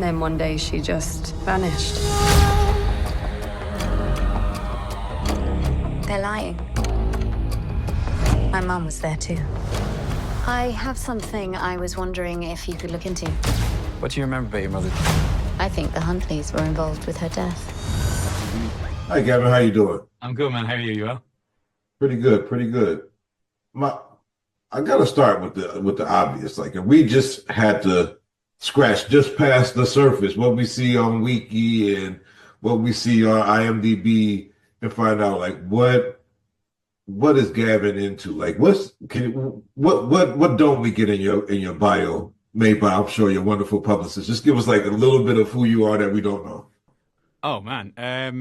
Then one day she just vanished. They're lying. My mum was there too. I have something I was wondering if you could look into. What do you remember about your mother? I think the Huntleys were involved with her death. Hi, Gavin. How you doing? I'm good, man. How are you? You well? Pretty good. Pretty good. I gotta start with the obvious. Like, if we just had to scratch just past the surface, what we see on Wiki and what we see on IMDb, and find out like what is Gavin into? Like, what don't we get in your bio made by, I'm sure, your wonderful publicist? Just give us like a little bit of who you are that we don't know. Oh man, a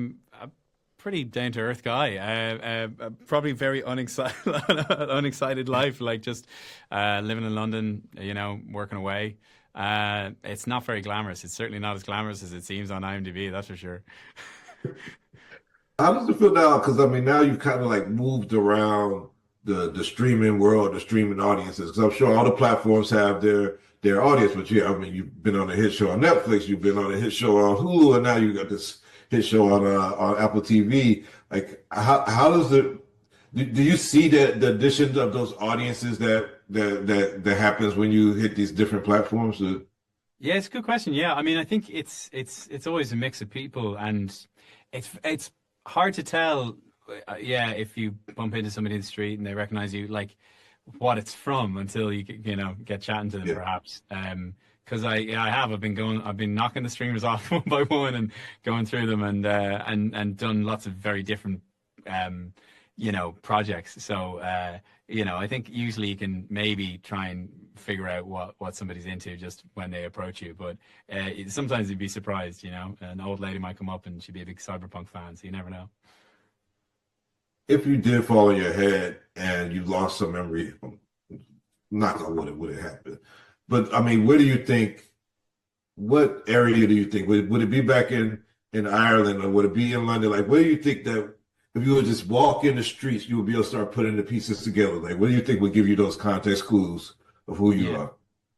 pretty down to earth guy. Probably very unexcited life. Like just living in London, you know, working away. It's not very glamorous. It's certainly not as glamorous as it seems on IMDb. That's for sure. How does it feel now? Because I mean, now you've kind of like moved around the streaming world, the streaming audiences. Because I'm sure all the platforms have their audience. But yeah, I mean, you've been on a hit show on Netflix, you've been on a hit show on Hulu, and now you got this hit show on Apple TV. Like, how does it? Do you see the addition of those audiences that happens when you hit these different platforms? Yeah, it's a good question. Yeah, I mean, I think it's always a mix of people, and it's hard to tell. Yeah, if you bump into somebody in the street and they recognize you, like what it's from until you get chatting to them, perhaps. Because I've been knocking the streamers off one by one and going through them and done lots of very different projects. So I think usually you can maybe try and figure out what somebody's into just when they approach you. But sometimes you'd be surprised, an old lady might come up and she'd be a big Cyberpunk fan, so you never know. If you did fall on your head and you lost some memory, not on what it would have happened. But I mean, what area do you think? Would it be back in Ireland, or would it be in London? Like, where do you think that if you would just walk in the streets, you would be able to start putting the pieces together? Like, what do you think would give you those context clues of who you are?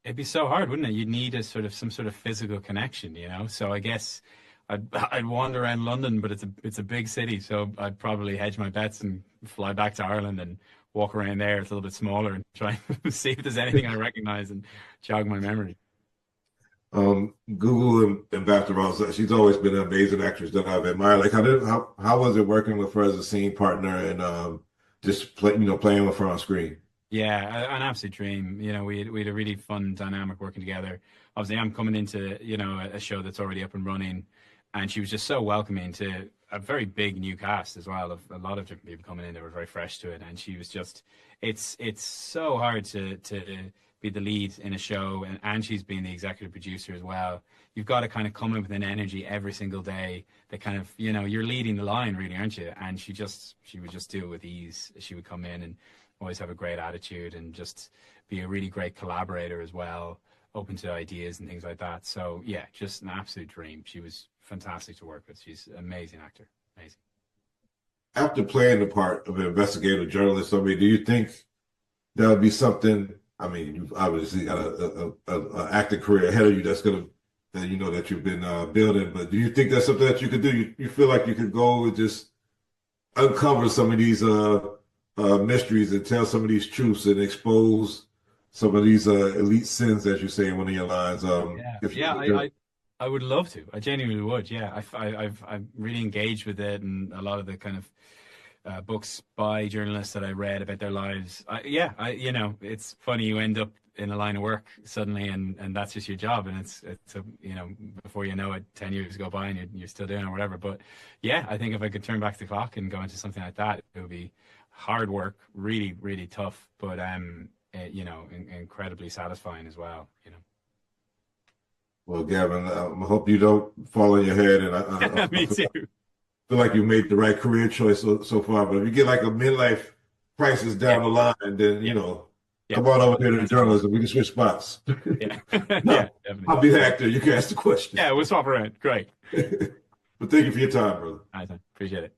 It'd be so hard, wouldn't it? You'd need some sort of physical connection, So I guess I'd wander around London, but it's a big city, so I'd probably hedge my bets and fly back to Ireland and walk around there. It's a little bit smaller and try and see if there's anything I recognize and jog my memory. Google and Bafta Ross, she's always been an amazing actress that I've admired. Like, how was it working with her as a scene partner and just playing with her on screen? Yeah, an absolute dream. We had a really fun dynamic working together. Obviously, I'm coming into a show that's already up and running, and she was just so welcoming to a very big new cast as well, of a lot of different people coming in that were very fresh to it. And she was just, it's so hard to be the lead in a show, and she's been the executive producer as well. You've got to kind of come in with an energy every single day that kind of, you're leading the line, really, aren't you? And she would just do it with ease. She would come in and always have a great attitude and just be a really great collaborator as well, open to ideas and things like that. So yeah, just an absolute dream. She was fantastic to work with. She's an amazing actor. Amazing. After playing the part of an investigative journalist, I mean, do you think that would be something? I mean, you've obviously got an acting career ahead of you that you've been building, but do you think that's something that you could do? You feel like you could go and just uncover some of these mysteries and tell some of these truths and expose some of these elite sins, as you say in one of your lines? I would love to. I genuinely would. Yeah, I've really engaged with it, and a lot of the kind of books by journalists that I read about their lives. It's funny, you end up in a line of work suddenly, and that's just your job, and it's before you know it, 10 years go by and you're still doing it or whatever. But yeah, I think if I could turn back the clock and go into something like that, it would be hard work, really, really tough, but incredibly satisfying as well. Well, Gavin, I hope you don't fall on your head, and I Me too. feel like you made the right career choice so far. But if you get like a midlife crisis down the line, then come on over here to journalism. We can switch spots. Yeah, No, yeah, definitely. I'll be the actor. You can ask the question. Yeah, we'll swap around. Great. But thank you for your time, brother. All right, appreciate it.